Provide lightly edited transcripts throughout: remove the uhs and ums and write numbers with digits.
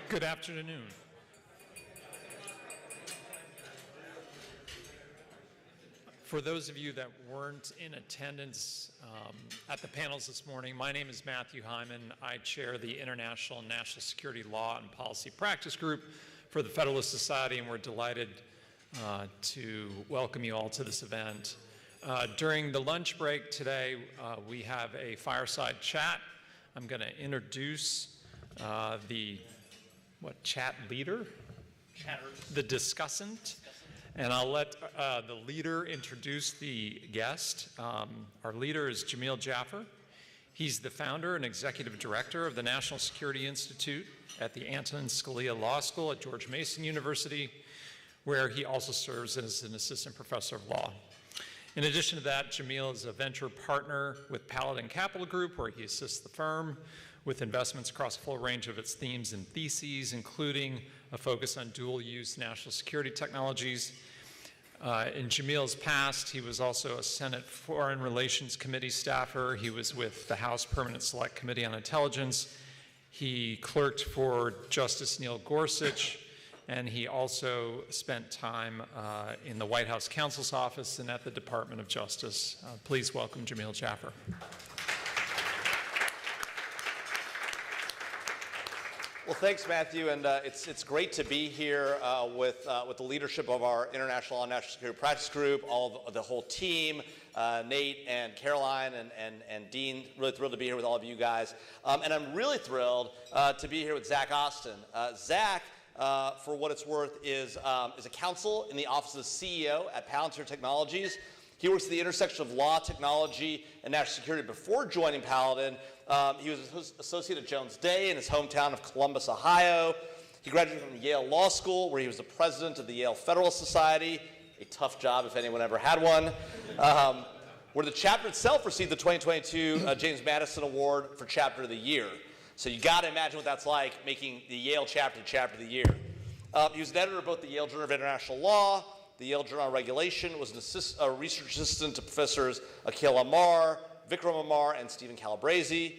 Good afternoon. For those of you that weren't in attendance at the panels this morning, my name is Matthew Hyman. I chair the International and National Security Law and Policy Practice Group for the Federalist Society, and we're delighted to welcome you all to this event. During the lunch break today, we have a fireside chat. I'm going to introduce the chat leader? The discussant. And I'll let the leader introduce the guest. Our leader is Jamil Jaffer. He's the founder and executive director of the National Security Institute at the Antonin Scalia Law School at George Mason University, where he also serves as an assistant professor of law. In addition to that, Jamil is a venture partner with Paladin Capital Group, where he assists the firm with investments across a full range of its themes and theses, including a focus on dual-use national security technologies. In Jamil's past, he was also a Senate Foreign Relations Committee staffer. He was with the House Permanent Select Committee on Intelligence. He clerked for Justice Neil Gorsuch, and he also spent time in the White House counsel's office and at the Department of Justice. Please welcome Jamil Jaffer. Well, thanks, Matthew, and it's great to be here with the leadership of our International and National Security Practice Group, the whole team, Nate and Caroline and Dean. Really thrilled to be here with all of you guys, and I'm really thrilled to be here with Zach Austin. Zach, for what it's worth, is a counsel in the office of the CEO at Palantir Technologies. He works at the intersection of law, technology, and national security. Before joining Paladin, he was an associate at Jones Day in his hometown of Columbus, Ohio. He graduated from Yale Law School, where he was the president of the Yale Federalist Society, a tough job if anyone ever had one, where the chapter itself received the 2022 James Madison Award for Chapter of the Year. So you got to imagine what that's like, making the Yale chapter Chapter of the Year. He was an editor of both the Yale Journal of International Law, the Yale Journal on Regulation, was a research assistant to professors Akhil Amar, Vikram Amar, and Stephen Calabresi.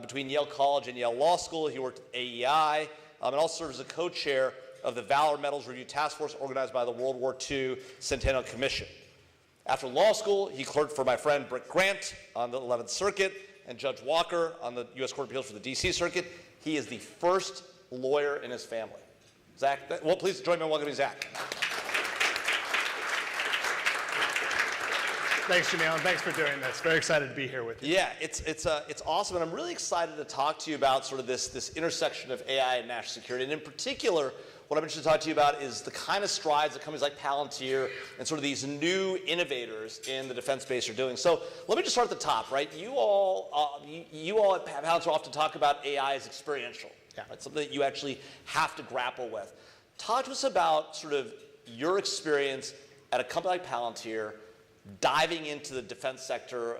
Between Yale College and Yale Law School, he worked at AEI, and also served as a co-chair of the Valor Medals Review Task Force organized by the World War II Centennial Commission. After law school, he clerked for my friend Britt Grant on the 11th Circuit and Judge Walker on the U.S. Court of Appeals for the D.C. Circuit. He is the first lawyer in his family. Zach, well, please join me in welcoming Zach. Thanks, Jamil, and thanks for doing this. Very excited to be here with you. Yeah, it's awesome, and I'm really excited to talk to you about sort of this intersection of AI and national security. And in particular, what I'm interested to talk to you about is the kind of strides that companies like Palantir and sort of these new innovators in the defense space are doing. So let me just start at the top, right? You all at Palantir often talk about AI as experiential. Yeah. Right? Something that you actually have to grapple with. Talk to us about sort of your experience at a company like Palantir, diving into the defense sector,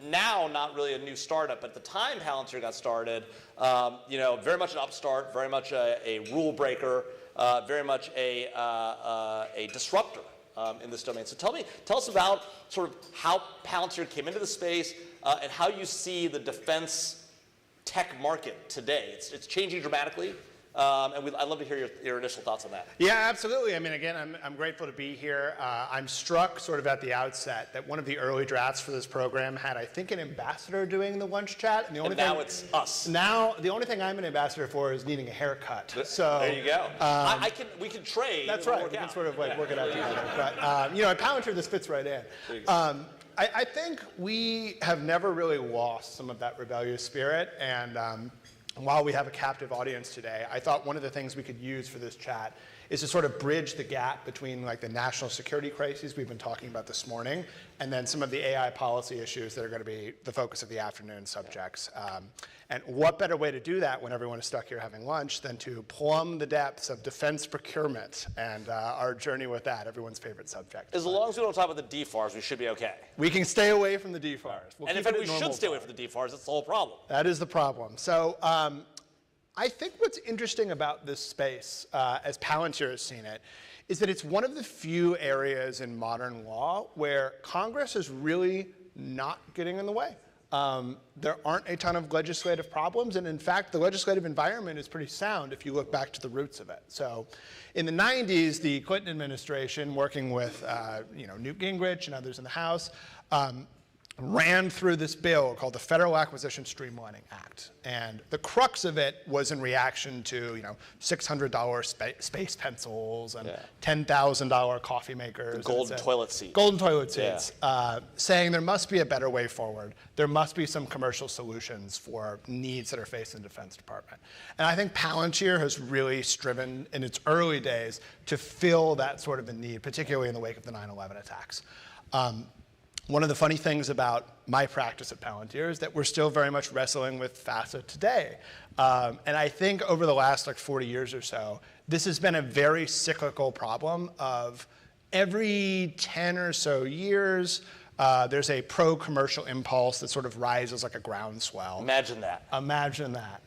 now not really a new startup, but at the time Palantir got started, very much an upstart, very much a rule breaker, very much a disruptor in this domain. So tell us about sort of how Palantir came into the space and how you see the defense tech market today. It's changing dramatically. And I'd love to hear your initial thoughts on that. Yeah, absolutely. I mean, again, I'm grateful to be here. I'm struck sort of at the outset that one of the early drafts for this program had, I think, an ambassador doing the lunch chat. And now it's us. Now, the only thing I'm an ambassador for is needing a haircut. So there you go. We can trade. That's right. We can sort of work it out together. But, at Palantir, this fits right in. I think we have never really lost some of that rebellious spirit. And while we have a captive audience today, I thought one of the things we could use for this chat is to sort of bridge the gap between like the national security crises we've been talking about this morning and then some of the AI policy issues that are going to be the focus of the afternoon subjects. And what better way to do that when everyone is stuck here having lunch than to plumb the depths of defense procurement and our journey with that, everyone's favorite subject. As long as we don't talk about the DFARS, we should be okay. We can stay away from the DFARS. And in fact, we should stay away from the DFARS. That's the whole problem. That is the problem. So I think what's interesting about this space, as Palantir has seen it, is that it's one of the few areas in modern law where Congress is really not getting in the way. there aren't a ton of legislative problems, and in fact, the legislative environment is pretty sound if you look back to the roots of it. So in the 90s, the Clinton administration, working with Newt Gingrich and others in the House, ran through this bill called the Federal Acquisition Streamlining Act. And the crux of it was in reaction to $600 space pencils and $10,000 coffee makers. The golden toilet seat. Golden toilet seats, saying there must be a better way forward. There must be some commercial solutions for needs that are faced in the Defense Department. And I think Palantir has really striven in its early days to fill that sort of a need, particularly in the wake of the 9/11 attacks. One of the funny things about my practice at Palantir is that we're still very much wrestling with FASA today. And I think over the last 40 years or so, this has been a very cyclical problem of every 10 or so years, there's a pro-commercial impulse that sort of rises like a groundswell. Imagine that. Imagine that.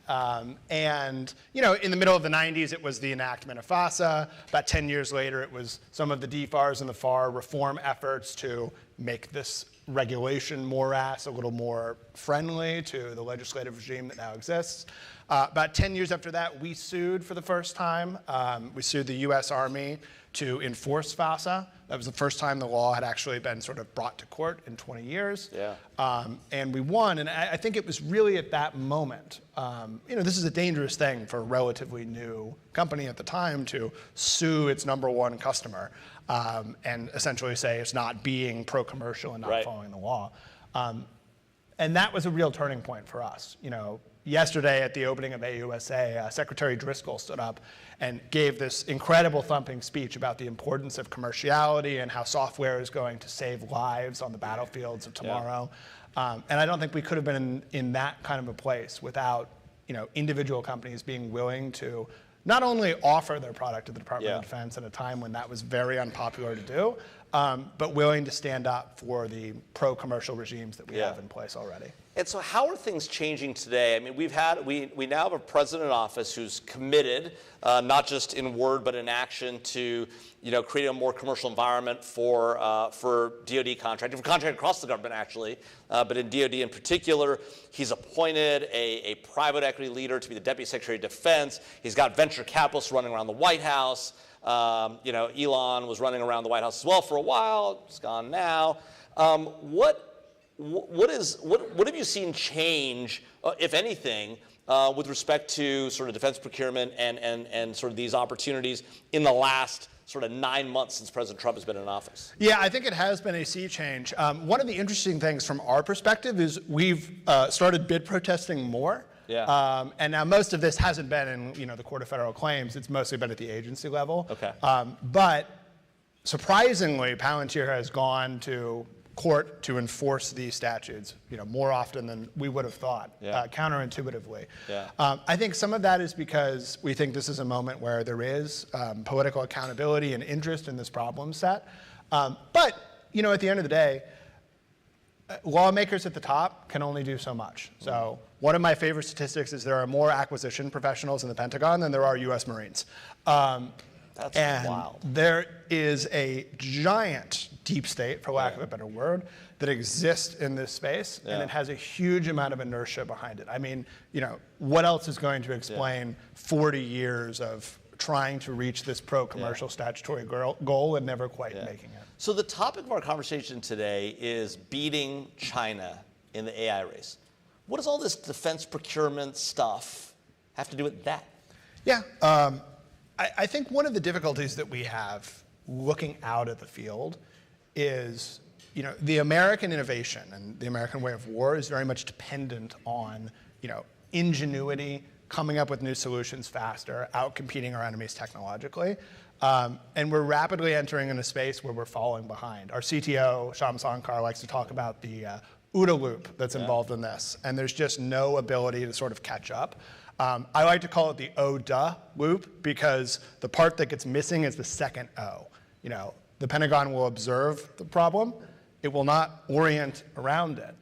And in the middle of the 90s, it was the enactment of FASA. About 10 years later, it was some of the DFARS and the FAR reform efforts to make this regulation morass a little more friendly to the legislative regime that now exists. About 10 years after that, we sued for the first time. We sued the US Army to enforce FASA. That was the first time the law had actually been sort of brought to court in 20 years. And we won, and I think it was really at that moment. This is a dangerous thing for a relatively new company at the time to sue its #1 customer and essentially say it's not being pro-commercial and not following the law. And that was a real turning point for us. Yesterday at the opening of AUSA, Secretary Driscoll stood up and gave this incredible thumping speech about the importance of commerciality and how software is going to save lives on the battlefields of tomorrow. And I don't think we could have been in that kind of a place without individual companies being willing to not only offer their product to the Department of Defense at a time when that was very unpopular to do, but willing to stand up for the pro-commercial regimes that we have in place already. And so how are things changing today? I mean, we now have a president in office who's committed, not just in word but in action, to create a more commercial environment for DoD contracting, for contracting across the government actually, but in DoD in particular. He's appointed a private equity leader to be the Deputy Secretary of Defense. He's got venture capitalists running around the White House. Elon was running around the White House as well for a while. It's gone now. What have you seen change, if anything, with respect to sort of defense procurement and sort of these opportunities in the last sort of 9 months since President Trump has been in office? Yeah, I think it has been a sea change. One of the interesting things from our perspective is we've started bid protesting more. And now most of this hasn't been in the Court of Federal Claims. It's mostly been at the agency level. But surprisingly, Palantir has gone to court to enforce these statutes, more often than we would have thought, counterintuitively. I think some of that is because we think this is a moment where there is political accountability and interest in this problem set. But at the end of the day, lawmakers at the top can only do so much. So one of my favorite statistics is there are more acquisition professionals in the Pentagon than there are US Marines. That's wild. There is a giant deep state, for lack of a better word, that exists in this space, and it has a huge amount of inertia behind it. I mean, what else is going to explain 40 years of trying to reach this pro-commercial statutory goal and never quite making it? So the topic of our conversation today is beating China in the AI race. What does all this defense procurement stuff have to do with that? Yeah. I think one of the difficulties that we have looking out at the field is, the American innovation and the American way of war is very much dependent on, ingenuity, coming up with new solutions faster, outcompeting our enemies technologically. And we're rapidly entering in a space where we're falling behind. Our CTO, Sham Sankar, likes to talk about the OODA loop that's involved in this. And there's just no ability to sort of catch up. I like to call it the ODA loop because the part that gets missing is the second O. The Pentagon will observe the problem. It will not orient around it.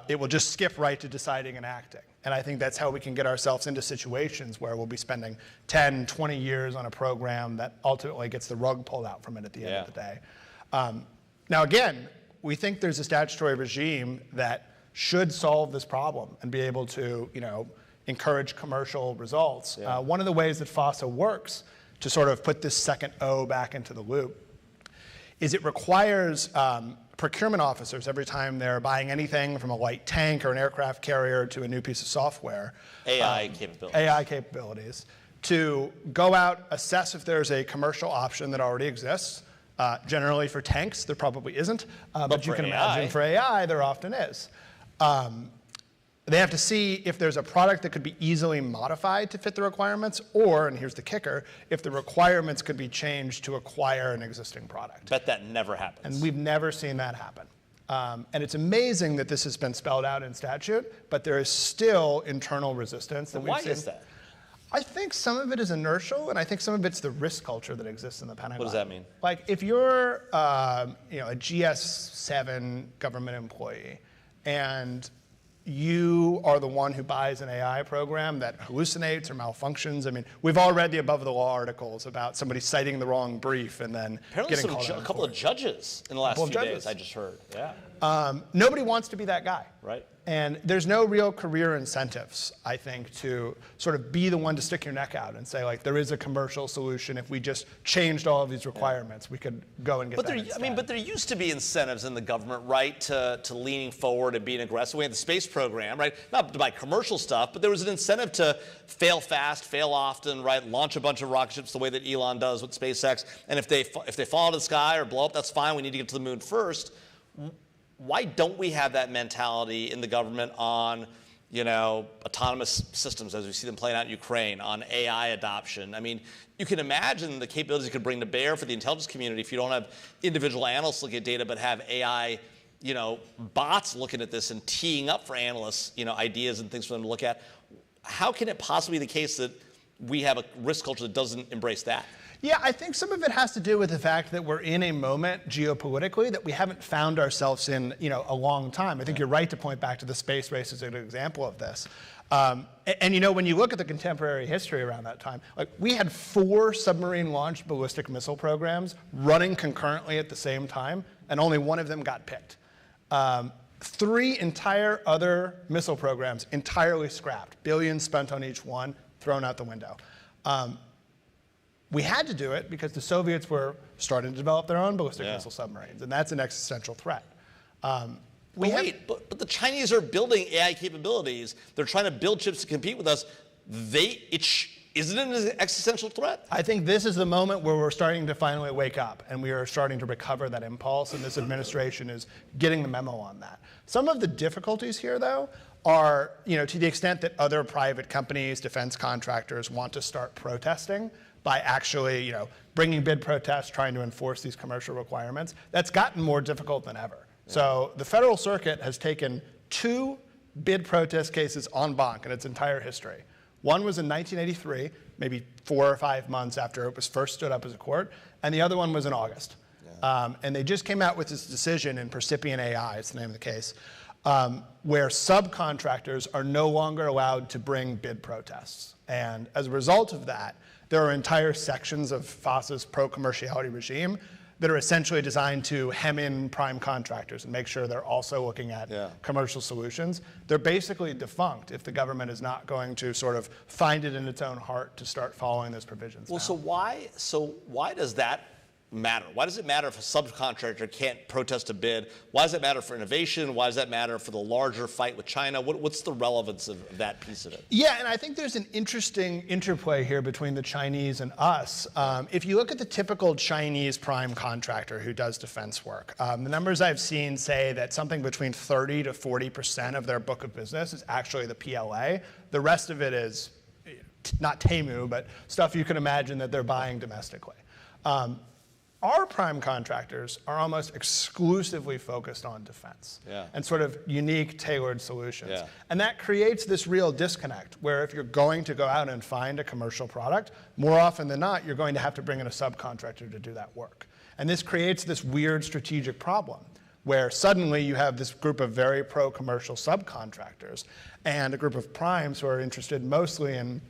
It will just skip right to deciding and acting. And I think that's how we can get ourselves into situations where we'll be spending 10, 20 years on a program that ultimately gets the rug pulled out from it at the end of the day. Now, again, we think there's a statutory regime that should solve this problem and be able to, encourage commercial results. Yeah. One of the ways that FOSSA works to sort of put this second O back into the loop is it requires procurement officers every time they're buying anything from a light tank or an aircraft carrier to a new piece of software. AI capabilities. AI capabilities. To go out, assess if there's a commercial option that already exists. Generally for tanks, there probably isn't, but you can imagine for AI, there often is. They have to see if there's a product that could be easily modified to fit the requirements, or, and here's the kicker, if the requirements could be changed to acquire an existing product. Bet that never happens. And we've never seen that happen. And it's amazing that this has been spelled out in statute, but there is still internal resistance. That Why is that? I think some of it is inertial, and I think some of it's the risk culture that exists in the Pentagon. What does that mean? Like if you're, a GS7 government employee, and you are the one who buys an AI program that hallucinates or malfunctions. I mean, we've all read the above the law articles about somebody citing the wrong brief and then apparently getting called out. A couple of judges in the last few days, I just heard. Yeah. Nobody wants to be that guy. Right. And there's no real career incentives, I think, to sort of be the one to stick your neck out and say, like, there is a commercial solution. If we just changed all of these requirements, we could go and get that instead. But there used to be incentives in the government, right, to leaning forward and being aggressive. We had the space program, right, not to buy commercial stuff, but there was an incentive to fail fast, fail often, right, launch a bunch of rocket ships the way that Elon does with SpaceX. And if they fall out of the sky or blow up, that's fine. We need to get to the moon first. Why don't we have that mentality in the government on, autonomous systems as we see them playing out in Ukraine, on AI adoption? I mean, you can imagine the capabilities it could bring to bear for the intelligence community if you don't have individual analysts looking at data, but have AI, bots looking at this and teeing up for analysts, ideas and things for them to look at. How can it possibly be the case that we have a risk culture that doesn't embrace that? Yeah, I think some of it has to do with the fact that we're in a moment geopolitically that we haven't found ourselves in, a long time. I think you're right to point back to the space race as an example of this. When you look at the contemporary history around that time, like we had 4 submarine-launched ballistic missile programs running concurrently at the same time, and only one of them got picked. 3 entire other missile programs entirely scrapped, billions spent on each one, thrown out the window. We had to do it because the Soviets were starting to develop their own ballistic missile submarines, and that's an existential threat. But the Chinese are building AI capabilities. They're trying to build chips to compete with us. Isn't it an existential threat? I think this is the moment where we're starting to finally wake up, and we are starting to recover that impulse, and this administration is getting the memo on that. Some of the difficulties here, though, are, to the extent that other private companies, defense contractors want to start protesting by actually, bringing bid protests, trying to enforce these commercial requirements, that's gotten more difficult than ever. Yeah. So the Federal Circuit has taken 2 bid protest cases en banc in its entire history. One was in 1983, maybe 4 or 5 months after it was first stood up as a court, and the other one was in August. Yeah. And they just came out with this decision in Percipient AI, it's the name of the case, where subcontractors are no longer allowed to bring bid protests. And as a result of that, there are entire sections of FOSSA's pro-commerciality regime that are essentially designed to hem in prime contractors and make sure they're also looking at commercial solutions. They're basically defunct if the government is not going to sort of find it in its own heart to start following those provisions. Well, so why does that matter? Why does it matter if a subcontractor can't protest a bid? Why does it matter for innovation? Why does that matter for the larger fight with China? What's the relevance of that piece of it? Yeah, and I think there's an interesting interplay here between the Chinese and us. If you look at the typical Chinese prime contractor who does defense work, the numbers I've seen say that something between 30 to 40% of their book of business is actually the PLA. The rest of it is not Temu, but stuff you can imagine that they're buying domestically. Our prime contractors are almost exclusively focused on defense and sort of unique, tailored solutions. Yeah. And that creates this real disconnect where if you're going to go out and find a commercial product, more often than not, you're going to have to bring in a subcontractor to do that work. And this creates this weird strategic problem where suddenly you have this group of very pro-commercial subcontractors and a group of primes who are interested mostly in,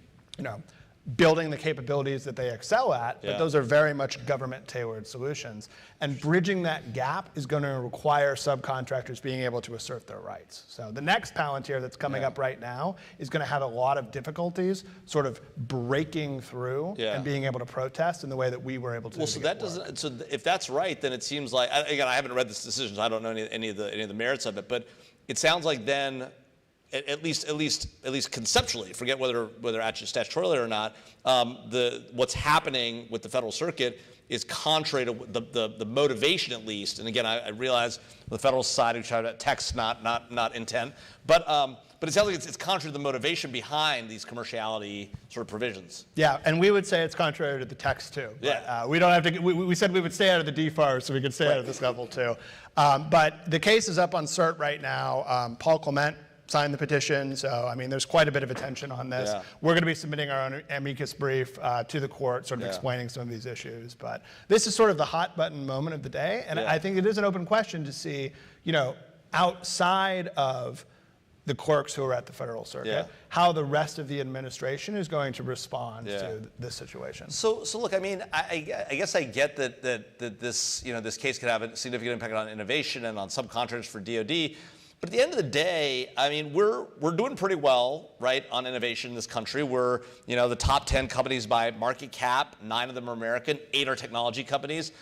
building the capabilities that they excel at, but those are very much government-tailored solutions. And bridging that gap is going to require subcontractors being able to assert their rights. So the next Palantir that's coming up right now is going to have a lot of difficulties sort of breaking through and being able to protest in the way that we were able to. Well, so that doesn't. So if that's right, then it seems like, again, I haven't read this decision, so I don't know any of the merits of it, but it sounds like then, at least conceptually, forget whether actually statutorily or not, what's happening with the Federal Circuit is contrary to the motivation, at least. And again, I realize the Federalist Society, we try to text, not intent, but it sounds like it's contrary to the motivation behind these commerciality sort of provisions. Yeah, and we would say it's contrary to the text too. But, we don't have to. We said we would stay out of the DFAR, so we could stay out of this level too. But the case is up on cert right now. Paul Clement signed the petition, so I mean, there's quite a bit of attention on this. We're going to be submitting our own amicus brief to the court, sort of explaining some of these issues. But this is sort of the hot button moment of the day, and I think it is an open question to see, outside of the clerks who are at the Federal Circuit, how the rest of the administration is going to respond to this situation. So look, I mean, I guess I get that this this case could have a significant impact on innovation and on subcontractors for DoD. But at the end of the day, I mean, we're doing pretty well, right, on innovation in this country. We're, the top 10 companies by market cap. 9 of them are American. 8 are technology companies.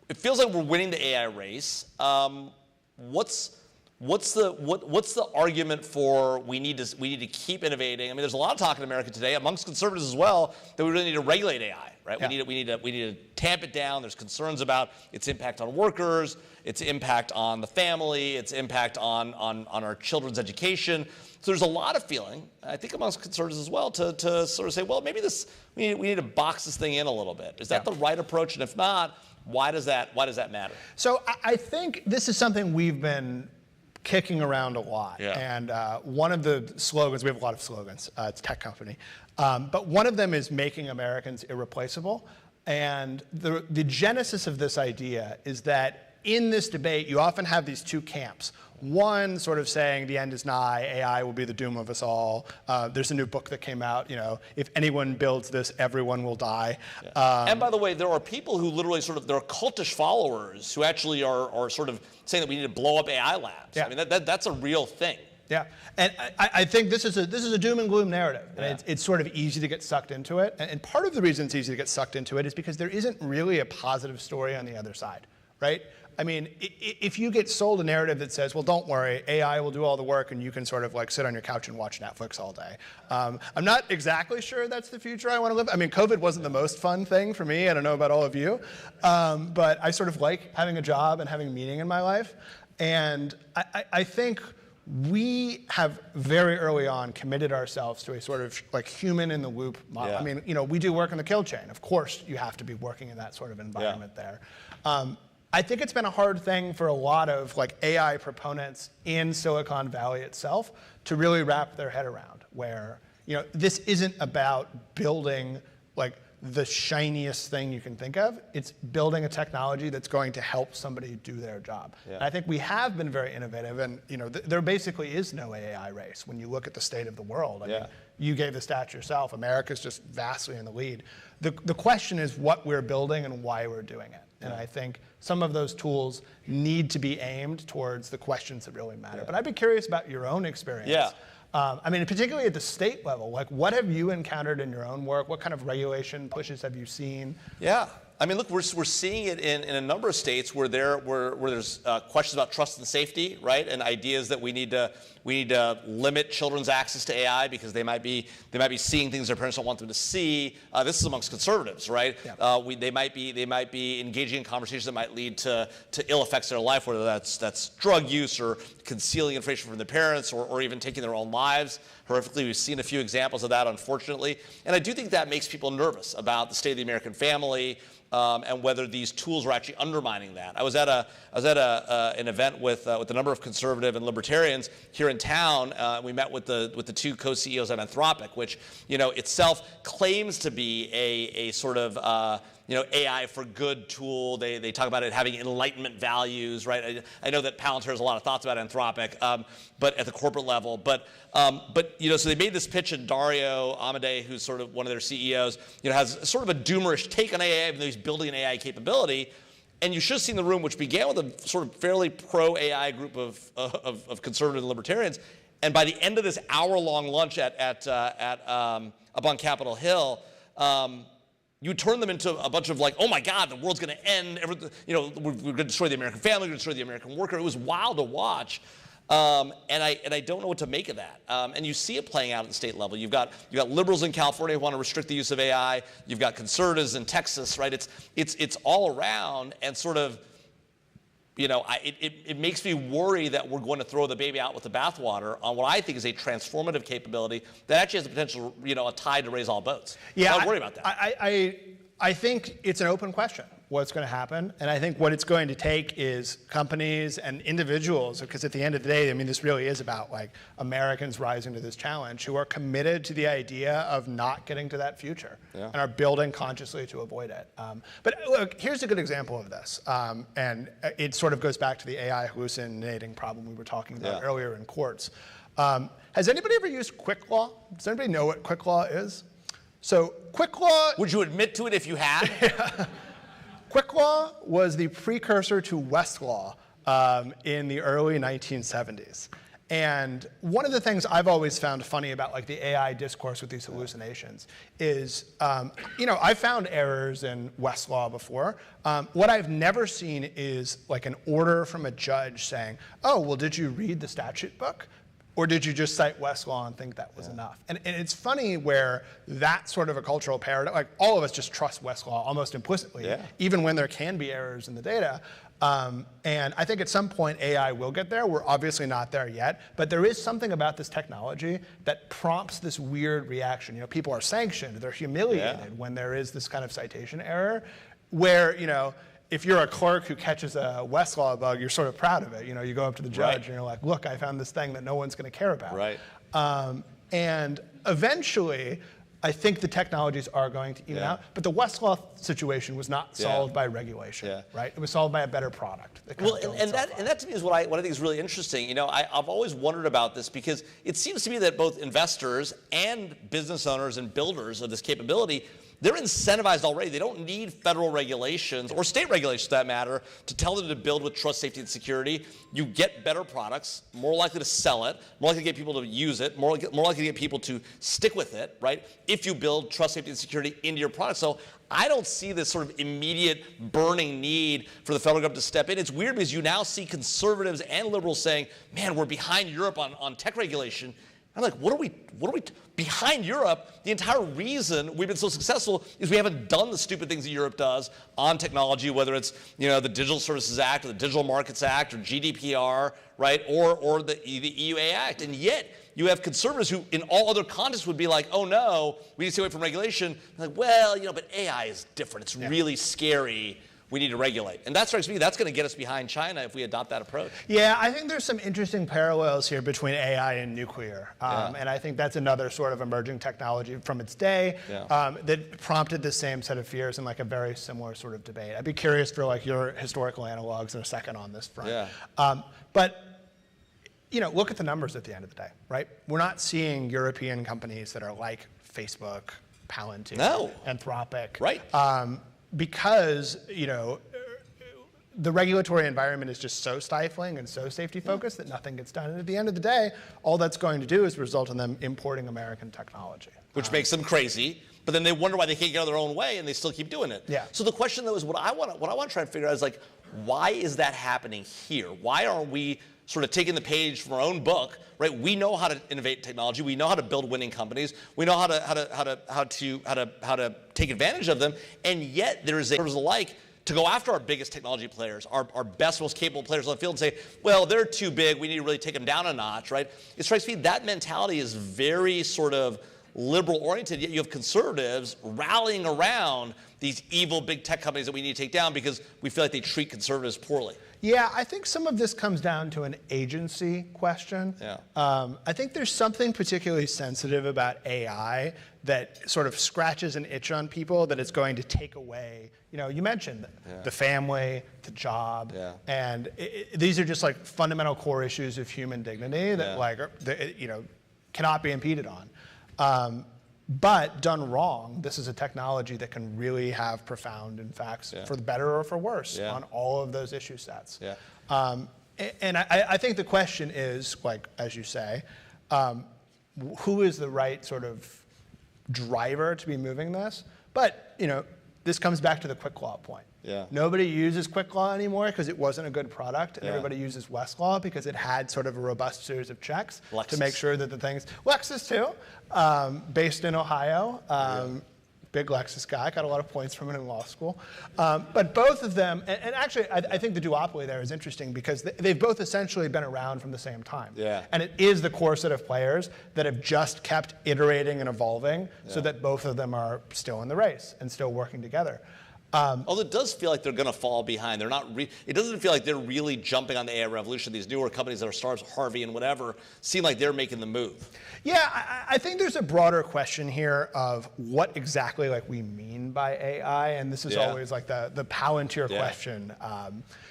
It feels like we're winning the AI race. What's the argument for we need to keep innovating? I mean, there's a lot of talk in America today, amongst conservatives as well, that we really need to regulate AI, right? We need to tamp it down. There's concerns about its impact on workers, its impact on the family, its impact on our children's education. So there's a lot of feeling, I think, amongst conservatives as well, to sort of say, well, maybe we need to box this thing in a little bit. Is that the right approach? And if not, why does that matter? So I think this is something we've been kicking around a lot. And one of the slogans, we have a lot of slogans, it's a tech company, but one of them is making Americans irreplaceable. And the genesis of this idea is that in this debate, you often have these two camps. One sort of saying the end is nigh, AI will be the doom of us all. There's a new book that came out, if anyone builds this, everyone will die. And by the way, there are people who literally there are cultish followers who actually are sort of saying that we need to blow up AI labs. I mean, that's a real thing. Yeah, and I think this is a doom and gloom narrative, and it's sort of easy to get sucked into it. And part of the reason it's easy to get sucked into it is because there isn't really a positive story on the other side, right? I mean, if you get sold a narrative that says, well, don't worry, AI will do all the work and you can sort of like sit on your couch and watch Netflix all day. I'm not exactly sure that's the future I want to live. I mean, COVID wasn't the most fun thing for me. I don't know about all of you. But I sort of like having a job and having meaning in my life. And I think we have very early on committed ourselves to a sort of like human in the loop model. I mean, we do work in the kill chain. Of course, you have to be working in that sort of environment there. I think it's been a hard thing for a lot of like AI proponents in Silicon Valley itself to really wrap their head around, where this isn't about building like the shiniest thing you can think of. It's building a technology that's going to help somebody do their job. And I think we have been very innovative, and there basically is no AI race when you look at the state of the world. I mean, you gave the stats yourself. America's just vastly in the lead. The question is what we're building and why we're doing it. And I think some of those tools need to be aimed towards the questions that really matter. But I'd be curious about your own experience. I mean, particularly at the state level, like what have you encountered in your own work? What kind of regulation pushes have you seen? I mean, look, we're seeing it in a number of states where there's questions about trust and safety, right? And ideas that we need to limit children's access to AI because they might be seeing things their parents don't want them to see. This is amongst conservatives, right? They might be engaging in conversations that might lead to ill effects in their life, whether that's drug use or concealing information from their parents or even taking their own lives. Horrifically, we've seen a few examples of that, unfortunately. And I do think that makes people nervous about the state of the American family. And whether these tools are actually undermining that. I was at an event with a number of conservative and libertarians here in town. We met with the two co-CEOs of Anthropic, which itself claims to be a sort of AI for good tool. They talk about it having enlightenment values, right? I know that Palantir has a lot of thoughts about Anthropic, but at the corporate level. But so they made this pitch, and Dario Amodei, who's sort of one of their CEOs, has sort of a doomerish take on AI, even though he's building an AI capability. And you should have seen the room, which began with a sort of fairly pro-AI group of conservative and libertarians. And by the end of this hour-long lunch up on Capitol Hill, you turn them into a bunch of like, oh my God, the world's going to end. We're going to destroy the American family. We're going to destroy the American worker. It was wild to watch, and I don't know what to make of that. And you see it playing out at the state level. You've got liberals in California who want to restrict the use of AI. You've got conservatives in Texas, right? It's all around, and sort of, it makes me worry that we're going to throw the baby out with the bathwater on what I think is a transformative capability that actually has the potential, a tide to raise all boats. Yeah, I worry about that. I think it's an open question, what's going to happen. And I think what it's going to take is companies and individuals, because at the end of the day, this really is about like Americans rising to this challenge, who are committed to the idea of not getting to that future and are building consciously to avoid it. But look, here's a good example of this. And it sort of goes back to the AI hallucinating problem we were talking about earlier in courts. Has anybody ever used Quick Law? Does anybody know what Quick Law is? So Quick Law... Would you admit to it if you had? Quick Law was the precursor to Westlaw in the early 1970s. And one of the things I've always found funny about like the AI discourse with these hallucinations is, I've found errors in Westlaw before. What I've never seen is like an order from a judge saying, oh, well, did you read the statute book? Or did you just cite Westlaw and think that was enough? And it's funny where that sort of a cultural paradigm, like all of us just trust Westlaw almost implicitly, even when there can be errors in the data. And I think at some point AI will get there. We're obviously not there yet, but there is something about this technology that prompts this weird reaction. People are sanctioned, they're humiliated when there is this kind of citation error, where if you're a clerk who catches a Westlaw bug, you're sort of proud of it. You go up to the judge and you're like, look, I found this thing that no one's going to care about. Right. And eventually, I think the technologies are going to even out. But the Westlaw situation was not solved by regulation, right? It was solved by a better product. Well, and that to me is what I think is really interesting. I've always wondered about this, because it seems to me that both investors and business owners and builders of this capability, they're incentivized already. They don't need federal regulations or state regulations, for that matter, to tell them to build with trust, safety, and security. You get better products, more likely to sell it, more likely to get people to use it, more likely to get people to stick with it, right? If you build trust, safety, and security into your product. So I don't see this sort of immediate burning need for the federal government to step in. It's weird because you now see conservatives and liberals saying, man, we're behind Europe on tech regulation. I'm like, what are we behind Europe? The entire reason we've been so successful is we haven't done the stupid things that Europe does on technology, whether it's the Digital Services Act or the Digital Markets Act or GDPR, right, or the EUA Act. And yet you have conservatives who in all other contexts would be like, oh no, we need to stay away from regulation. Like, well, but AI is different. It's really scary. We need to regulate. And that strikes me, that's going to get us behind China if we adopt that approach. Yeah, I think there's some interesting parallels here between AI and nuclear. And I think that's another sort of emerging technology from its day that prompted the same set of fears in like a very similar sort of debate. I'd be curious for like your historical analogs in a second on this front. But look at the numbers at the end of the day, right? We're not seeing European companies that are like Facebook, Palantir, Anthropic. Right. Because the regulatory environment is just so stifling and so safety focused that nothing gets done. And at the end of the day, all that's going to do is result in them importing American technology. Which makes them crazy, but then they wonder why they can't get out of their own way and they still keep doing it. Yeah. So the question though is what I want to try and figure out is like, why is that happening here? Why aren't we sort of taking the page from our own book, right? We know how to innovate technology. We know how to build winning companies. We know how to take advantage of them. And yet there's a like to go after our biggest technology players, our best, most capable players on the field, and say, well, they're too big. We need to really take them down a notch, right? It strikes me that mentality is very sort of liberal oriented. Yet you have conservatives rallying around these evil big tech companies that we need to take down because we feel like they treat conservatives poorly. Yeah, I think some of this comes down to an agency question. Yeah. I think there's something particularly sensitive about AI that sort of scratches an itch on people that it's going to take away. You mentioned the family, the job, and these are just like fundamental core issues of human dignity that cannot be impeded on. But done wrong, this is a technology that can really have profound impacts for the better or for worse on all of those issue sets. And I think the question is, like, as you say, who is the right sort of driver to be moving this? But, this comes back to the quick law point. Nobody uses quick law anymore because it wasn't a good product, and everybody uses Westlaw because it had sort of a robust series of checks to make sure that the things, Lexis too, based in Ohio, big Lexis guy, got a lot of points from it in law school. But both of them, and actually I think the duopoly there is interesting because they've both essentially been around from the same time. And it is the core set of players that have just kept iterating and evolving so that both of them are still in the race and still working together. Although it does feel like they're going to fall behind. They're not. It doesn't feel like they're really jumping on the AI revolution. These newer companies that are startups, Harvey and whatever, seem like they're making the move. Yeah, I think there's a broader question here of what exactly we mean by AI, and this is always like the Palantir question,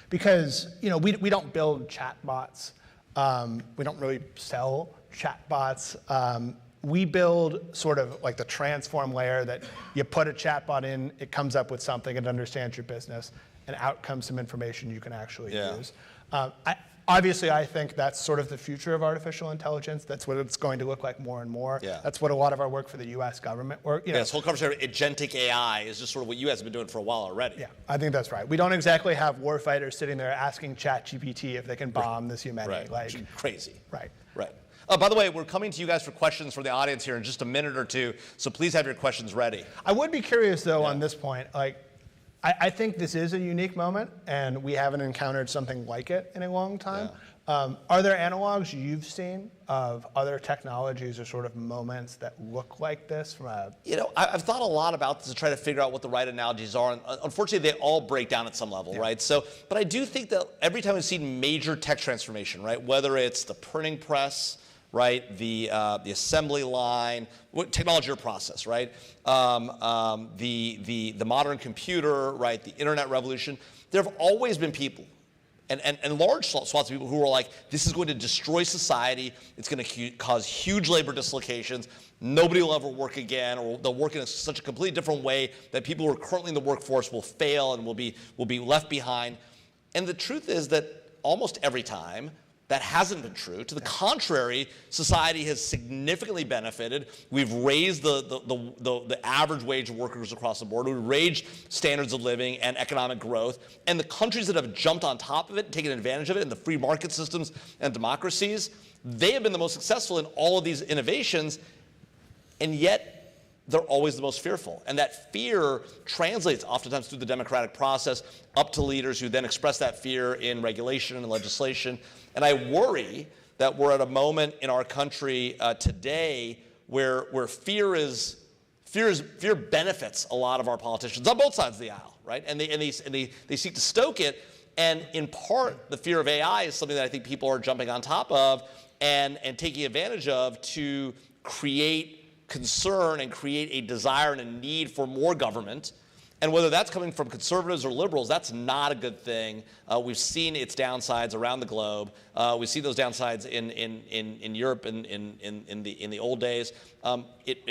because we don't build chatbots, we don't really sell chatbots. We build sort of like the transform layer that you put a chatbot in, it comes up with something, it understands your business, and out comes some information you can actually use. Obviously, I think that's sort of the future of artificial intelligence. That's what it's going to look like more and more. That's what a lot of our work for the U.S. government work. This whole conversation of agentic AI is just sort of what you guys have been doing for a while already. Yeah, I think that's right. We don't exactly have warfighters sitting there asking ChatGPT if they can bomb this humanity. Crazy. Right. By the way, we're coming to you guys for questions from the audience here in just a minute or two, so please have your questions ready. I would be curious, though, on this point. I think this is a unique moment, and we haven't encountered something like it in a long time. Are there analogs you've seen of other technologies or sort of moments that look like this from a... I've thought a lot about this to try to figure out what the right analogies are, and unfortunately, they all break down at some level, right? But I do think that every time we've seen major tech transformation, right, whether it's the printing press, right, the assembly line, technology or process, right, the modern computer, right, the internet revolution, there have always been people, and large swaths of people who are like, this is going to destroy society, it's going to cause huge labor dislocations, nobody will ever work again, or they'll work in such a completely different way that people who are currently in the workforce will fail and will be left behind. And the truth is that almost every time, that hasn't been true. To the contrary, society has significantly benefited. We've raised the average wage of workers across the board. We've raised standards of living and economic growth. And the countries that have jumped on top of it, taken advantage of it in the free market systems and democracies, they have been the most successful in all of these innovations. And yet, they're always the most fearful. And that fear translates oftentimes through the democratic process up to leaders who then express that fear in regulation and legislation. And I worry that we're at a moment in our country today where fear benefits a lot of our politicians on both sides of the aisle, right? And they seek to stoke it. And in part, the fear of AI is something that I think people are jumping on top of and taking advantage of to create concern and create a desire and a need for more government. And whether that's coming from conservatives or liberals, that's not a good thing. We've seen its downsides around the globe. We see those downsides in Europe in the old days. And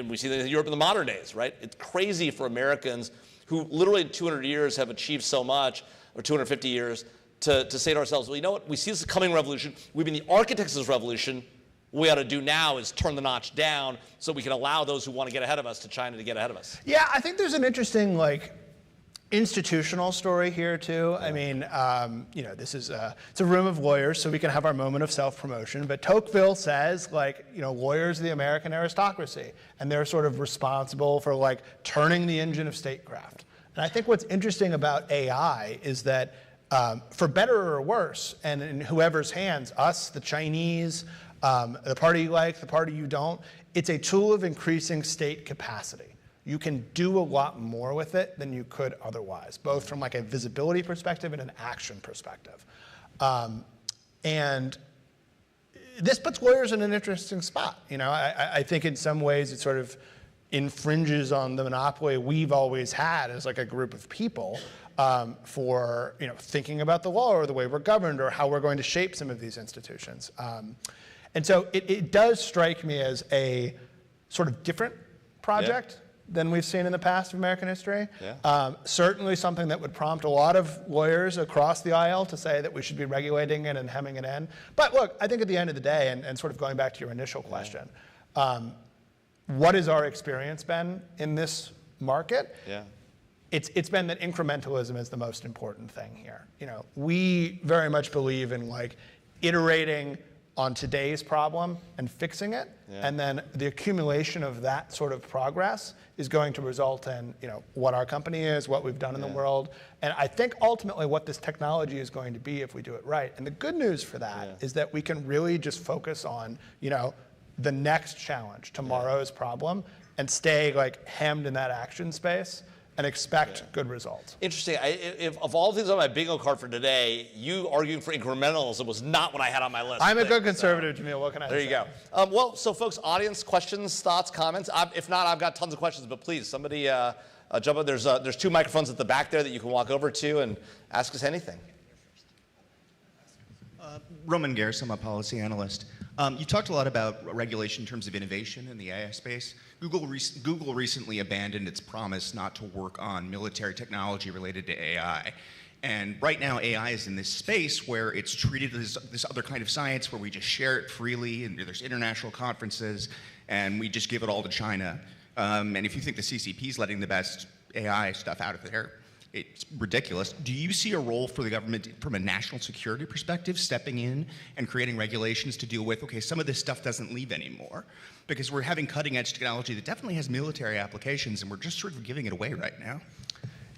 we see that in Europe in the modern days, right? It's crazy for Americans who literally in 200 years have achieved so much, or 250 years, to say to ourselves, well, you know what? We see this coming revolution. We've been the architects of this revolution. What we ought to do now is turn the notch down so we can allow those who want to get ahead of us to China to get ahead of us. Yeah, I think there's an interesting institutional story here too. I mean, this is it's a room of lawyers, so we can have our moment of self-promotion. But Tocqueville says, lawyers are the American aristocracy, and they're sort of responsible for turning the engine of statecraft. And I think what's interesting about AI is that, for better or worse, and in whoever's hands, us, the Chinese, the party you like, the party you don't, it's a tool of increasing state capacity. You can do a lot more with it than you could otherwise, both from a visibility perspective and an action perspective. And this puts lawyers in an interesting spot. I think in some ways it sort of infringes on the monopoly we've always had as like a group of people for thinking about the law or the way we're governed or how we're going to shape some of these institutions. And so it does strike me as a sort of different project than we've seen in the past of American history. Yeah. Certainly something that would prompt a lot of lawyers across the aisle to say that we should be regulating it and hemming it in. But look, I think at the end of the day, and sort of going back to your initial question, what has our experience been in this market? Yeah. It's been that incrementalism is the most important thing here. We very much believe in like iterating on today's problem and fixing it, and then the accumulation of that sort of progress is going to result in what our company is, what we've done in the world, and I think ultimately what this technology is going to be if we do it right. And the good news for that is that we can really just focus on the next challenge, tomorrow's problem, and stay like hemmed in that action space and expect good results. Interesting. If of all things on my bingo card for today, you arguing for incrementalism was not what I had on my list. I'm a good conservative, Jamil. What can I say? There you go. Well, so folks, audience questions, thoughts, comments. If not, I've got tons of questions, but please, somebody jump up. There's 2 microphones at the back there that you can walk over to and ask us anything. Roman Garris, I'm a policy analyst. You talked a lot about regulation in terms of innovation in the AI space. Google recently abandoned its promise not to work on military technology related to AI. And right now, AI is in this space where it's treated as this other kind of science where we just share it freely, and there's international conferences, and we just give it all to China. And if you think the CCP is letting the best AI stuff out of there, it's ridiculous. Do you see a role for the government from a national security perspective stepping in and creating regulations to deal with, okay, some of this stuff doesn't leave anymore? Because we're having cutting edge technology that definitely has military applications and we're just sort of giving it away right now.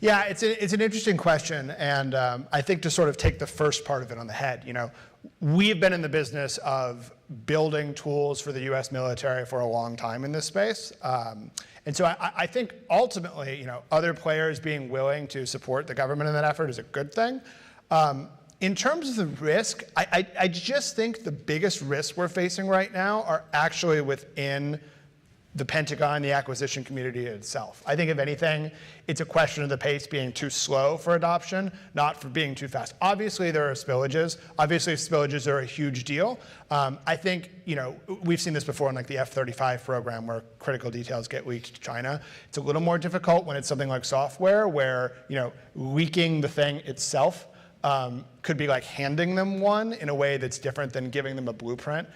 Yeah, it's an interesting question, and I think to sort of take the first part of it on the head, we've been in the business of building tools for the U.S. military for a long time in this space. And so I think ultimately, other players being willing to support the government in that effort is a good thing. In terms of the risk, I just think the biggest risks we're facing right now are actually within the Pentagon, the acquisition community itself. I think if anything, it's a question of the pace being too slow for adoption, not for being too fast. Obviously, there are spillages. Obviously, spillages are a huge deal. I think, we've seen this before in like the F-35 program where critical details get leaked to China. It's a little more difficult when it's something like software where, leaking the thing itself could be like handing them one in a way that's different than giving them a blueprint.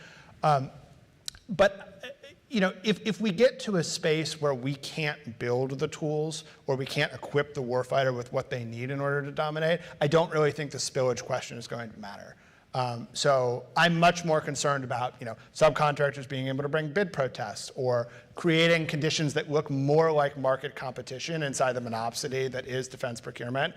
But if we get to a space where we can't build the tools or we can't equip the warfighter with what they need in order to dominate, I don't really think the spillage question is going to matter. So I'm much more concerned about subcontractors being able to bring bid protests or creating conditions that look more like market competition inside the monopsony that is defense procurement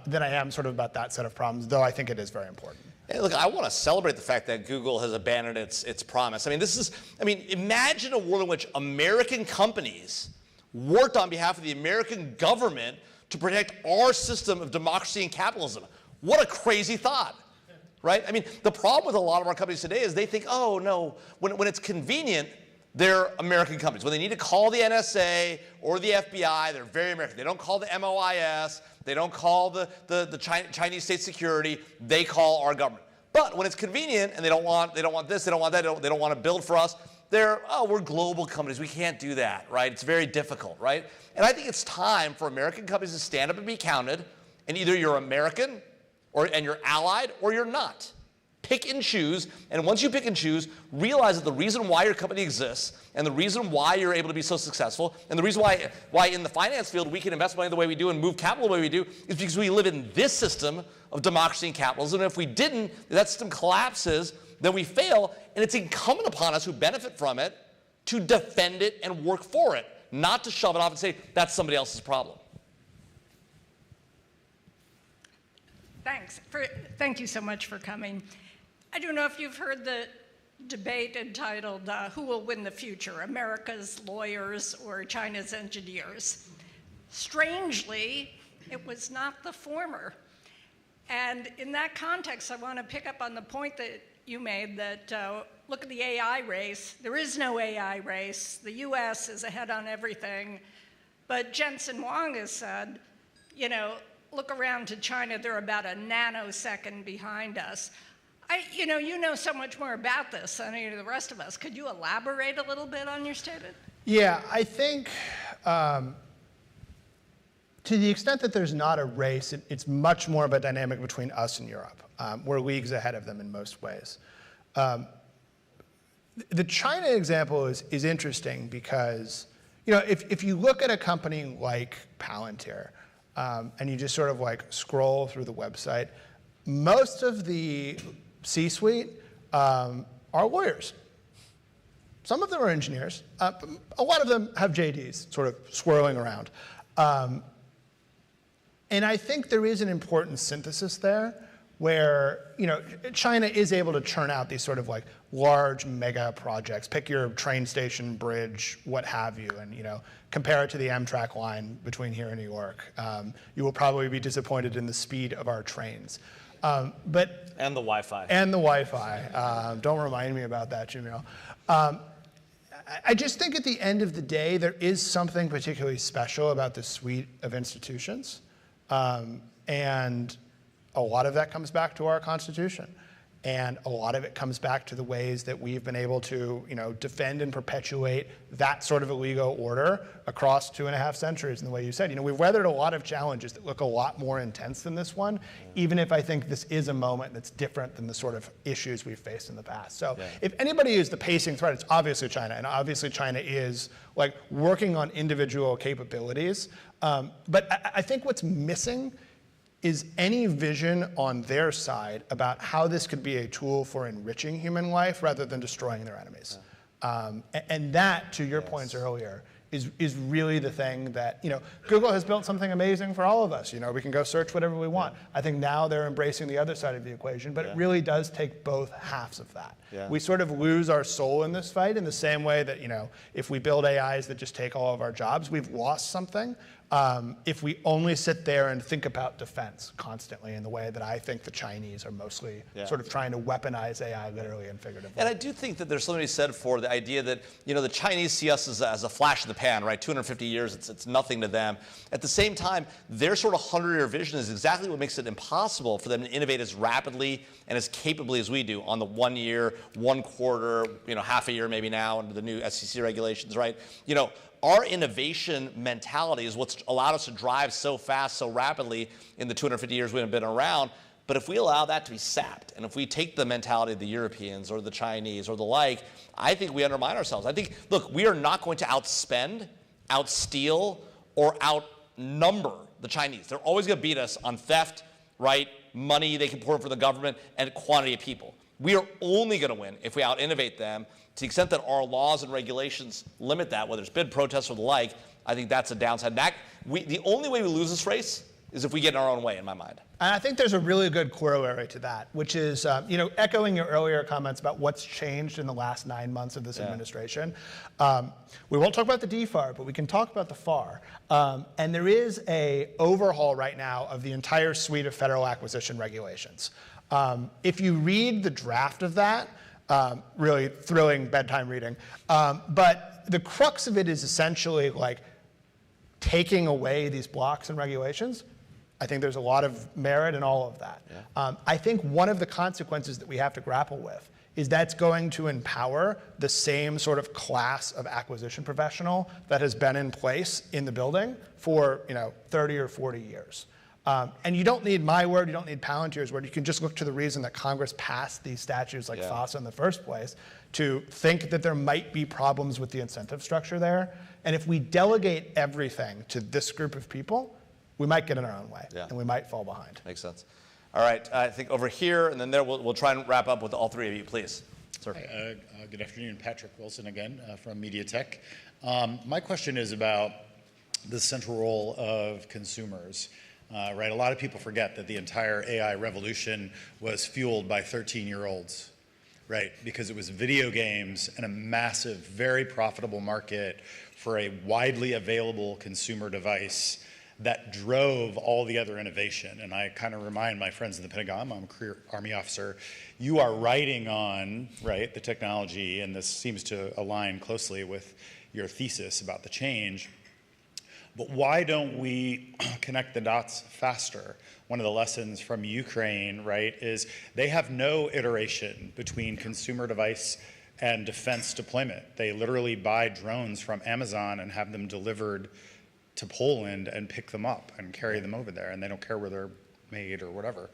than I am sort of about that set of problems, though I think it is very important. Hey, look, I want to celebrate the fact that Google has abandoned its promise. Imagine a world in which American companies worked on behalf of the American government to protect our system of democracy and capitalism. What a crazy thought, right? The problem with a lot of our companies today is they think, oh, no, when it's convenient, they're American companies. When they need to call the NSA or the FBI, they're very American. They don't call the MOIS. They don't call the Chinese state security. They call our government. But when it's convenient and they don't want this, they don't want that, they don't want to build for us, we're global companies. We can't do that, right? It's very difficult, right? And I think it's time for American companies to stand up and be counted, and either you're American and you're allied or you're not. Pick and choose, and once you pick and choose, realize that the reason why your company exists and the reason why you're able to be so successful and the reason why in the finance field we can invest money the way we do and move capital the way we do is because we live in this system of democracy and capitalism. And if we didn't, if that system collapses, then we fail, and it's incumbent upon us who benefit from it to defend it and work for it, not to shove it off and say that's somebody else's problem. Thank you so much for coming. I don't know if you've heard the debate entitled, Who Will Win the Future, America's Lawyers or China's Engineers? Strangely, it was not the former. And in that context, I want to pick up on the point that you made that look at the AI race. There is no AI race. The US is ahead on everything. But Jensen Huang has said, you know, look around to China, they're about a nanosecond behind us. You know so much more about this than any of the rest of us. Could you elaborate a little bit on your statement? Yeah, I think to the extent that there's not a race, it's much more of a dynamic between us and Europe. We're leagues ahead of them in most ways. The China example is interesting because, you know, if you look at a company like Palantir and you just sort of like scroll through the website, most of the C-suite are lawyers. Some of them are engineers. A lot of them have JDs sort of swirling around. And I think there is an important synthesis there where, you know, China is able to churn out these sort of like large mega projects. Pick your train station, bridge, what have you, and, you know, compare it to the Amtrak line between here and New York. You will probably be disappointed in the speed of our trains. And the Wi-Fi. And the Wi-Fi. Don't remind me about that, Jamil. I just think at the end of the day, there is something particularly special about the suite of institutions. And a lot of that comes back to our Constitution. And a lot of it comes back to the ways that we've been able to, you know, defend and perpetuate that sort of a legal order across 2.5 centuries. And the way you said, you know, we've weathered a lot of challenges that look a lot more intense than this one, even if I think this is a moment that's different than the sort of issues we've faced in the past. So if anybody is the pacing threat, it's obviously China. And obviously China is like working on individual capabilities. But I think what's missing is any vision on their side about how this could be a tool for enriching human life rather than destroying their enemies. And that, to your points earlier, is really the thing that, you know, Google has built something amazing for all of us. You know, we can go search whatever we want. I think now they're embracing the other side of the equation, but it really does take both halves of that. We sort of lose our soul in this fight in the same way that, you know, if we build AIs that just take all of our jobs, we've lost something. If we only sit there and think about defense constantly in the way that I think the Chinese are mostly sort of trying to weaponize AI literally and figuratively. And I do think that there's something to be said for the idea that, you know, the Chinese see us as a flash in the pan, right? 250 years, it's nothing to them. At the same time, their sort of 100-year vision is exactly what makes it impossible for them to innovate as rapidly and as capably as we do on the 1 year, 1 quarter, you know, half a year maybe now under the new SEC regulations, right? You know, our innovation mentality is what's allowed us to drive so fast, so rapidly in the 250 years we've been around. But if we allow that to be sapped, and if we take the mentality of the Europeans or the Chinese or the like, I think we undermine ourselves. I think, look, we are not going to outspend, outsteal, or outnumber the Chinese. They're always going to beat us on theft, right, money they can pour for the government, and quantity of people. We are only going to win if we out-innovate them. To the extent that our laws and regulations limit that, whether it's bid protests or the like, I think that's a downside. The only way we lose this race is if we get in our own way, in my mind. And I think there's a really good corollary to that, which is, you know, echoing your earlier comments about what's changed in the last 9 months of this administration. We won't talk about the DFAR, but we can talk about the FAR. And there is a overhaul right now of the entire suite of federal acquisition regulations. If you read the draft of that, really thrilling bedtime reading. But the crux of it is essentially like taking away these blocks and regulations. I think there's a lot of merit in all of that. I think one of the consequences that we have to grapple with is that's going to empower the same sort of class of acquisition professional that has been in place in the building for, you know, 30 or 40 years. And you don't need my word, you don't need Palantir's word. You can just look to the reason that Congress passed these statutes like FOSSA in the first place to think that there might be problems with the incentive structure there. And if we delegate everything to this group of people, we might get in our own way and we might fall behind. Makes sense. All right, I think over here and then there, we'll try and wrap up with all three of you, please. Sir. Hi, good afternoon, Patrick Wilson again from MediaTek. My question is about the central role of consumers. Right, a lot of people forget that the entire AI revolution was fueled by 13-year-olds, right? Because it was video games and a massive, very profitable market for a widely available consumer device that drove all the other innovation. And I kind of remind my friends in the Pentagon, I'm a career Army officer, you are riding on, right, the technology, and this seems to align closely with your thesis about the change. But why don't we connect the dots faster? One of the lessons from Ukraine, right, is they have no iteration between consumer device and defense deployment. They literally buy drones from Amazon and have them delivered to Poland and pick them up and carry them over there, and they don't care where they're made or whatever.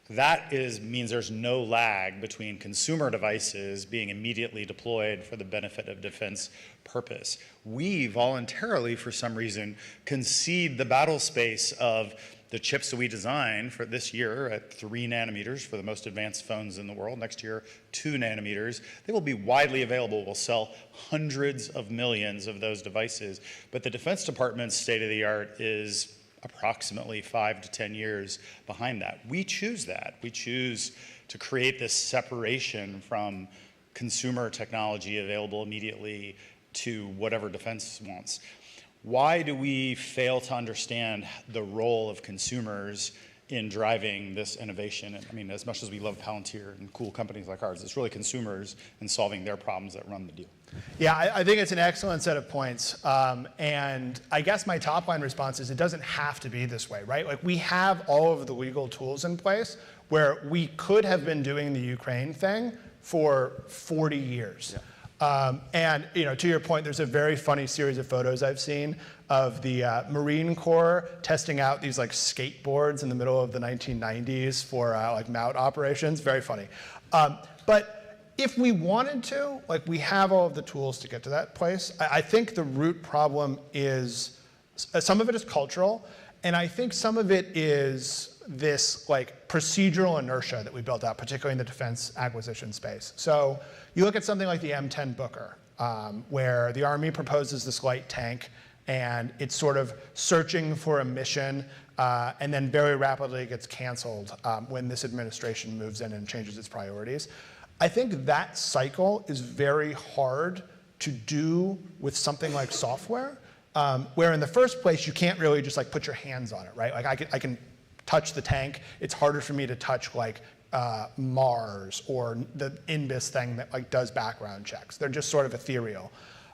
That means there's no lag between consumer devices being immediately deployed for the benefit of defense purpose. We voluntarily, for some reason, concede the battle space of the chips that we design for this year at 3 nanometers for the most advanced phones in the world. Next year, 2 nanometers. They will be widely available. We'll sell hundreds of millions of those devices. But the Defense Department's state-of-the-art is approximately 5 to 10 years behind that. We choose that. We choose to create this separation from consumer technology available immediately to whatever defense wants. Why do we fail to understand the role of consumers in driving this innovation? And I mean, as much as we love Palantir and cool companies like ours, it's really consumers and solving their problems that run the deal. Yeah, I think it's an excellent set of points. And I guess my top line response is it doesn't have to be this way, right? Like we have all of the legal tools in place where we could have been doing the Ukraine thing for 40 years. Yeah. And to your point, there's a very funny series of photos I've seen of the Marine Corps testing out these like skateboards in the middle of the 1990s for like MOUT operations. Very funny. But if we wanted to, like we have all of the tools to get to that place. I think the root problem is, some of it is cultural, and I think some of it is this like procedural inertia that we built out, particularly in the defense acquisition space. So you look at something like the M10 Booker, where the Army proposes this light tank, and it's sort of searching for a mission, and then very rapidly gets canceled when this administration moves in and changes its priorities. I think that cycle is very hard to do with something like software, where in the first place you can't really just like put your hands on it, right? Like I can touch the tank. It's harder for me to touch like Mars or the INBIS thing that like does background checks. They're just sort of ethereal.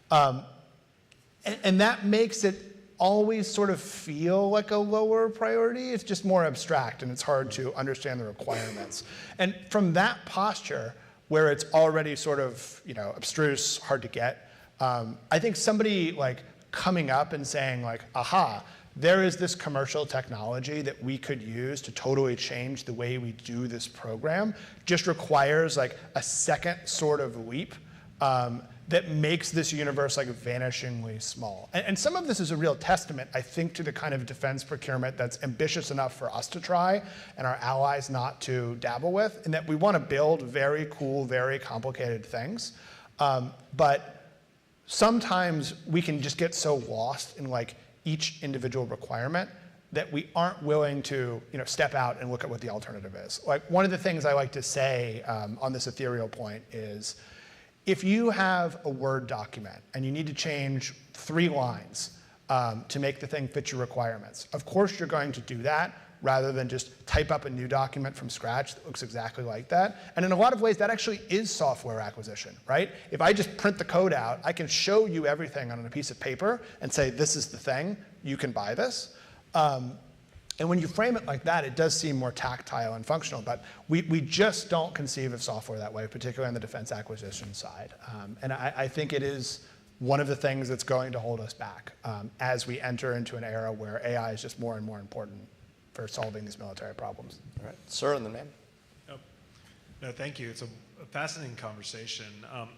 And that makes it always sort of feel like a lower priority. It's just more abstract and it's hard to understand the requirements. And from that posture, where it's already sort of abstruse, hard to get, I think somebody like coming up and saying like, aha, there is this commercial technology that we could use to totally change the way we do this program, just requires like a second sort of leap that makes this universe like vanishingly small. And some of this is a real testament, I think, to the kind of defense procurement that's ambitious enough for us to try and our allies not to dabble with, and that we want to build very cool, very complicated things. But sometimes we can just get so lost in like each individual requirement that we aren't willing to step out and look at what the alternative is. Like one of the things I like to say on this ethereal point is, if you have a Word document and you need to change 3 lines to make the thing fit your requirements, of course you're going to do that rather than just type up a new document from scratch that looks exactly like that. And in a lot of ways, that actually is software acquisition, right? If I just print the code out, I can show you everything on a piece of paper and say, this is the thing, you can buy this. And when you frame it like that, it does seem more tactile and functional, but we just don't conceive of software that way, particularly on the defense acquisition side. And I think it is one of the things that's going to hold us back as we enter into an era where AI is just more and more important for solving these military problems. All right, sir, and then ma'am. No, thank you. It's a fascinating conversation.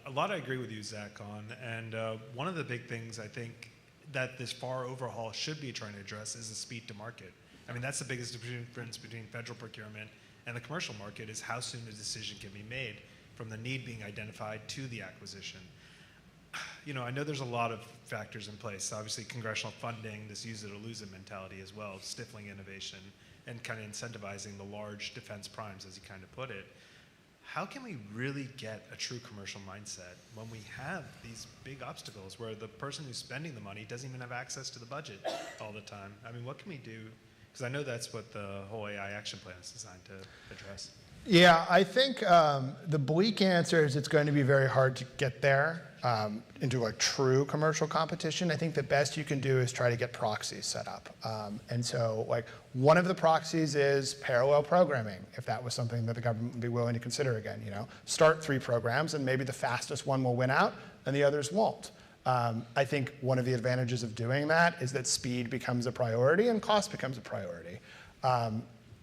A lot I agree with you, Zach, on, and one of the big things I think that this FAR overhaul should be trying to address is the speed to market. I mean, that's the biggest difference between federal procurement and the commercial market, is how soon a decision can be made from the need being identified to the acquisition. I know there's a lot of factors in place. Obviously, congressional funding, this use it or lose it mentality as well, stifling innovation and kind of incentivizing the large defense primes, as you kind of put it. how can we really get a true commercial mindset when we have these big obstacles where the person who's spending the money doesn't even have access to the budget all the time? I mean, what can we do? Because I know that's what the whole AI action plan is designed to address. Yeah, I think the bleak answer is it's going to be very hard to get there into like true commercial competition. I think the best you can do is try to get proxies set up. And so like one of the proxies is parallel programming, if that was something that the government would be willing to consider again. Start 3 programs and maybe the fastest one will win out and the others won't. I think one of the advantages of doing that is that speed becomes a priority and cost becomes a priority.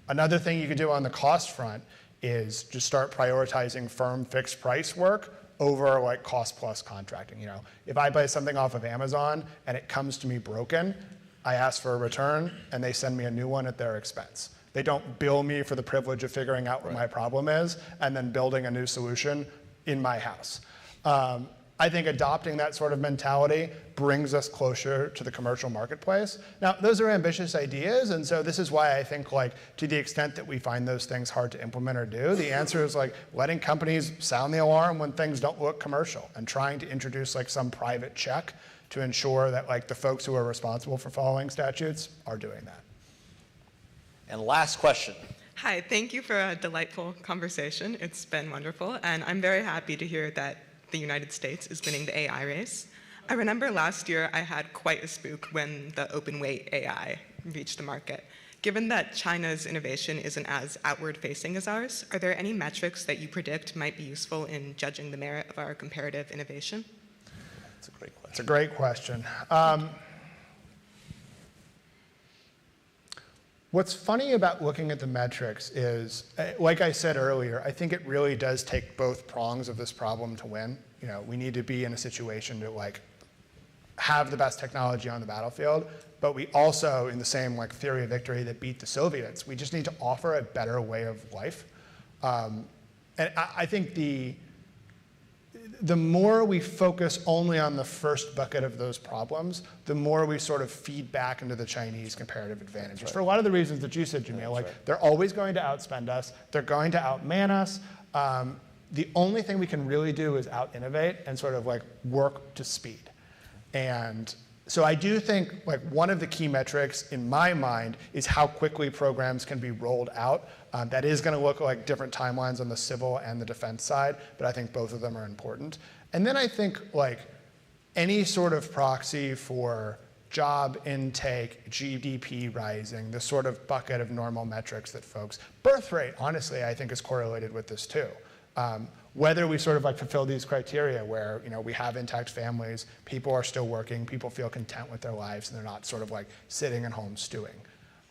Another thing you could do on the cost front is just start prioritizing firm fixed price work over like cost plus contracting. If I buy something off of Amazon and it comes to me broken, I ask for a return and they send me a new one at their expense. They don't bill me for the privilege of figuring out what my problem is and then building a new solution in my house. I think adopting that sort of mentality brings us closer to the commercial marketplace. Now, those are ambitious ideas, and so this is why I think like to the extent that we find those things hard to implement or do, the answer is like letting companies sound the alarm when things don't look commercial and trying to introduce like some private check to ensure that like the folks who are responsible for following statutes are doing that. And last question. Hi, thank you for a delightful conversation. It's been wonderful, and I'm very happy to hear that the United States is winning the AI race. I remember last year I had quite a spook when the open weight AI reached the market. Given that China's innovation isn't as outward-facing as ours, are there any metrics that you predict might be useful in judging the merit of our comparative innovation? That's a great question. It's a great question. What's funny about looking at the metrics is, like I said earlier, I think it really does take both prongs of this problem to win. We need to be in a situation to like have the best technology on the battlefield, but we also, in the same like theory of victory that beat the Soviets, we just need to offer a better way of life. And I think the more we focus only on the first bucket of those problems, the more we sort of feed back into the Chinese comparative advantage. Right. For a lot of the reasons that you said, Jamil, like right. They're always going to outspend us, they're going to outman us. The only thing we can really do is out-innovate and sort of like work to speed. And so I do think like one of the key metrics in my mind is how quickly programs can be rolled out. That is going to look like different timelines on the civil and the defense side, but I think both of them are important. And then I think like any sort of proxy for job intake, GDP rising, the sort of bucket of normal metrics that folks, birth rate, honestly, I think is correlated with this too. Whether we sort of like fulfill these criteria where we have intact families, people are still working, people feel content with their lives, and they're not sort of like sitting at home stewing.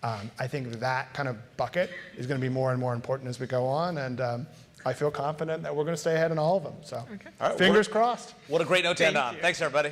I think that kind of bucket is going to be more and more important as we go on, and I feel confident that we're going to stay ahead in all of them. So, All right, fingers crossed. What a great note to end on. Thanks, everybody.